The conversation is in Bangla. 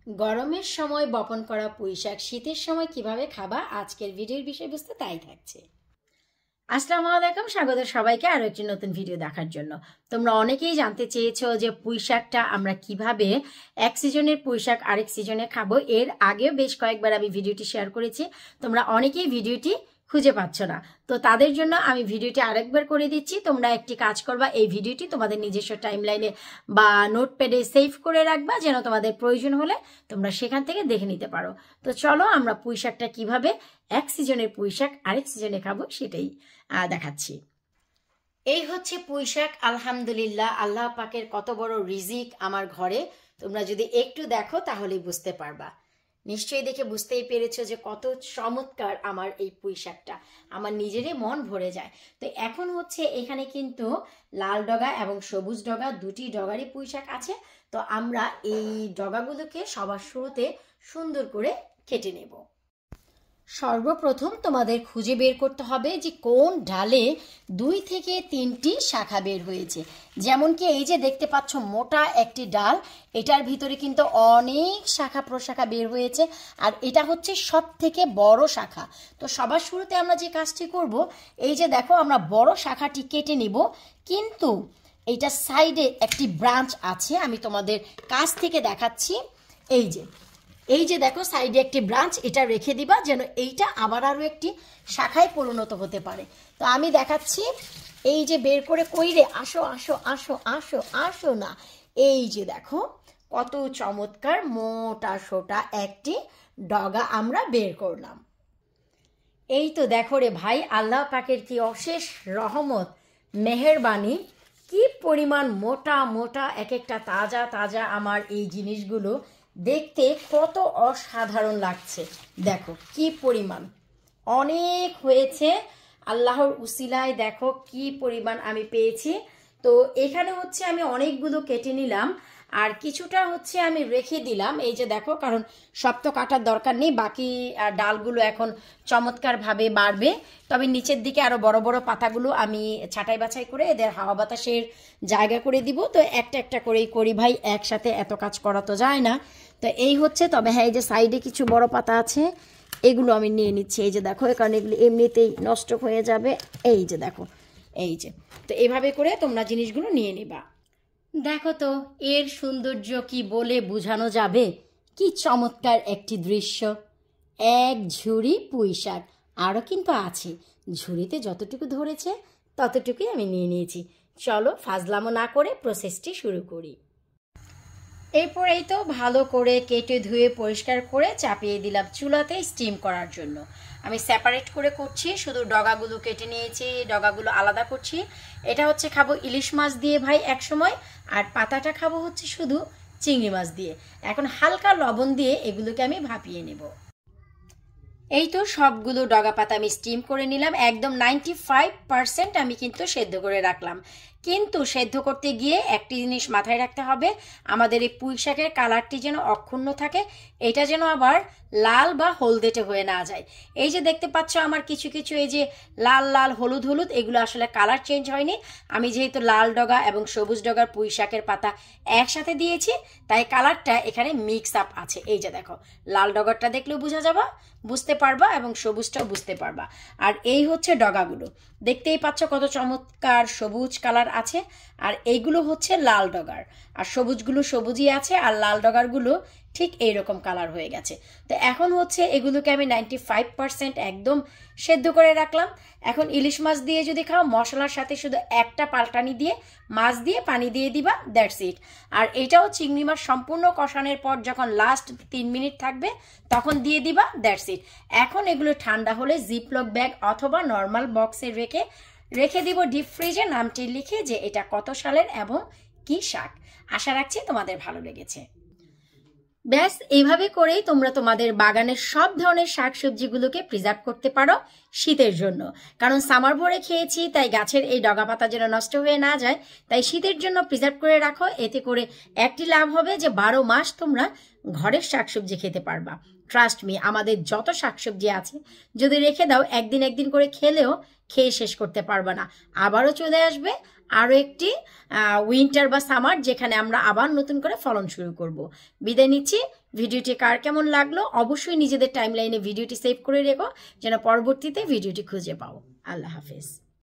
গরমের সময় বপন করা পুঁইশাক শীতের সময় কিভাবে খাবা আজকের ভিডিওর বিষয়বস্তু তাই থাকছে। আসসালামু আলাইকুম, স্বাগত সবাইকে আরো একটি নতুন ভিডিও দেখার জন্য। তোমরা অনেকেই জানতে চেয়েছো যে পুঁইশাকটা আমরা কিভাবে এক সিজনের পুঁইশাক আরেক সিজনে খাবো। এর আগেও বেশ কয়েকবার আমি ভিডিওটি শেয়ার করেছি, তোমরা অনেকেই ভিডিওটি খুঁজে পাচ্ছ না, তো তাদের জন্য আমি ভিডিওটি আরেকবার করে দিচ্ছি। তোমরা একটি কাজ করবা, এই ভিডিওটি তোমাদের নিজস্ব টাইমলাইনে বা নোটপ্যাডে সেভ করে রাখবা, যেন তোমাদের প্রয়োজন হলে তোমরা সেখান থেকে দেখে নিতে পারো। তো চলো আমরা পুঁইশাকটা কিভাবে এক সিজনের পুঁইশাক আরেক সিজনে খাবো সেটাই দেখাচ্ছি। এই হচ্ছে পুঁইশাক। আলহামদুলিল্লাহ, আল্লাহ পাকের কত বড় রিজিক আমার ঘরে। তোমরা যদি একটু দেখো তাহলেই বুঝতে পারবা। নিশ্চয়ই দেখে বুঝতেই পেরেছো যে কত চমৎকার আমার এই পুঁইশাকটা, আমার নিজেরই মন ভরে যায়। তো এখন হচ্ছে এখানে কিন্তু লাল ডগা এবং সবুজ ডগা দুটি ডগারই পুঁইশাক আছে। তো আমরা এই ডগাগুলোকে সবার শুরুতে সুন্দর করে কেটে নেব। সর্বপ্রথম তোমাদের খুঁজে বের করতে হবে যে কোন ডালে 2 থেকে 3টি শাখা বের হয়েছে। যেমন কি এই যে দেখতে পাচ্ছ মোটা একটি ডাল, এটার ভিতরে কিন্তু অনেক শাখা প্রশাখা বের হয়েছে, আর এটা হচ্ছে সব থেকে বড় শাখা। তো সবার শুরুতে আমরা যে কাজটি করব, এই যে দেখো আমরা বড় শাখাটি কেটে নিব, কিন্তু এইটা সাইডে একটি ব্রাঞ্চ আছে, আমি তোমাদের কাছ থেকে দেখাচ্ছি। এই যে দেখো সাইডে একটি ব্রাঞ্চ, এটা রেখে দিবা যেন এইটা আবার আরো একটি শাখায় পরিণত হতে পারে। তো আমি দেখাচ্ছি, এই যে বের করে কইরে আসো আসো আসো আসো আসো না, এই যে দেখো কত চমৎকার মোটা সোটা একটি ডগা আমরা বের করলাম। এই তো দেখো রে ভাই, আল্লাহ পাকের কি অশেষ রহমত, মেহেরবানি, কি পরিমাণ মোটা মোটা এক একটা তাজা তাজা আমার এই জিনিসগুলো দেখতে কত অসাধারণ লাগছে। দেখো কি পরিমাণ অনেক হয়েছে, আল্লাহর উসিলায় দেখো কি পরিমাণ আমি পেয়েছি। তো এখানে হচ্ছে আমি অনেকগুলো কেটে নিলাম, আর কিছুটা হচ্ছে আমি রেখে দিলাম। এই যে দেখো, কারণ সব তো কাটার দরকার নেই, বাকি ডালগুলো এখন চমৎকারভাবে বাড়বে। তবে নিচের দিকে আরো বড় বড় পাতাগুলো আমি ছাঁটাই বাছাই করে এদের হাওয়া বাতাসের জায়গা করে দিব। তো একটা একটা করেই করি ভাই, একসাথে এত কাজ করা তো যায় না। তো এই হচ্ছে, তবে হ্যাঁ এই যে সাইডে কিছু বড় পাতা আছে এগুলো আমি নিয়ে নিচ্ছি। এই যে দেখো, কারণ এগুলো এমনিতেই নষ্ট হয়ে যাবে। এই যে দেখো, এই যে, তো এভাবে করে তোমরা জিনিসগুলো নিয়ে নিবা। দেখো তো এর সৌন্দর্য কি বলে বোঝানো যাবে, কি চমৎকার একটি দৃশ্য। এক ঝুড়ি পুঁইশাক, আরও কিন্তু আছে, ঝুড়িতে যতটুকু ধরেছে ততটুকুই আমি নিয়ে নিয়েছি। চলো ফাজলামো না করে প্রসেসটি শুরু করি। এরপর এই তো ভালো করে কেটে ধুয়ে পরিষ্কার করে চাপিয়ে দিলাম চুলাতে স্টিম করার জন্য। আমি সেপারেট করে করছি, শুধু ডগাগুলো কেটে নিয়েছি, ডগাগুলো আলাদা করছি। এটা হচ্ছে খাবো ইলিশ মাছ দিয়ে ভাই এক সময়, আর পাতাটা খাবো হচ্ছে শুধু চিংড়ি মাছ দিয়ে। এখন হালকা লবণ দিয়ে এগুলোকে আমি ভাপিয়ে নেব। এই তো সবগুলো ডগা পাতা আমি স্টিম করে নিলাম, একদম 95% আমি কিন্তু সেদ্ধ করে রাখলাম। কিন্তু সেদ্ধ করতে গিয়ে একটি জিনিস মাথায় রাখতে হবে, আমাদের এই পুঁইশাকের কালারটি যেন অক্ষুণ্ণ থাকে, এটা যেন আবার লাল বা হলদেটে হয়ে না যায়। এই যে দেখতে পাচ্ছ আমার কিছু কিছু এই যে লাল লাল হলুদ হলুদ, এগুলো আসলে কালার চেঞ্জ হয়নি। আমি যেহেতু লাল ডগা এবং সবুজ ডগার পুঁইশাকের পাতা একসাথে দিয়েছি, তাই কালারটা এখানে মিক্স আপ আছে। এই যে দেখো, লাল ডগারটা দেখলেও বুঝতে পারবা এবং সবুজটাও বুঝতে পারবা। আর এই হচ্ছে ডগাগুলো, দেখতেই পাচ্ছ কত চমৎকার সবুজ কালার আছে, আর এইগুলো হচ্ছে লাল ডগার, আর সবুজগুলো সবুজই আছে, আর লাল ডগারগুলো ঠিক এইরকম কালার হয়ে গেছে। তো এখন হচ্ছে এগুলোকে আমি 95% একদম সেদ্ধ করে রাখলাম। এখন ইলিশ মাছ দিয়ে যদি খাও, মশলার সাথে শুধু একটা পাল্টানি দিয়ে মাছ দিয়ে পানি দিয়ে দিবা, দ্যাটস ইট। আর এটাও চিংড়ি মাছ সম্পূর্ণ কষানোর পর যখন লাস্ট 3 মিনিট থাকবে তখন দিয়ে দিবা, দ্যাটস ইট। এখন এগুলো ঠান্ডা হলে জিপলক ব্যাগ অথবা নর্মাল বক্সে রেখে দিব ডিপ ফ্রিজে, নামটি লিখে যে এটা কত সালের এবং কি শাক। আশা রাখছি তোমাদের ভালো লেগেছে। ব্যাস এইভাবে করেই তোমরা তোমাদের বাগানের সব ধরনের শাকসবজিগুলোকে প্রিজার্ভ করতে পারো শীতের জন্য। কারণ সামার ভরে খেয়েছি, তাই গাছের এই ডগা পাতা যেন নষ্ট হয়ে না যায়, তাই শীতের জন্য প্রিজার্ভ করে রাখো। এতে করে একটি লাভ হবে যে 12 মাস তোমরা ঘরের শাকসবজি খেতে পারবা। ট্রাস্ট মি, আমাদের যত শাকসবজি আছে যদি রেখে দাও, একদিন করে খেলেও খেয়ে শেষ করতে পারবা না। আবারও চলে আসবে আরও একটি উইন্টার বা সামার, যেখানে আমরা আবার নতুন করে ফলন শুরু করব। বিদায় নিচ্ছি, ভিডিওটি কার কেমন লাগলো অবশ্যই নিজেদের টাইমলাইনে ভিডিওটি সেভ করে রেখো যেন পরবর্তীতে ভিডিওটি খুঁজে পাও। আল্লাহ হাফেজ।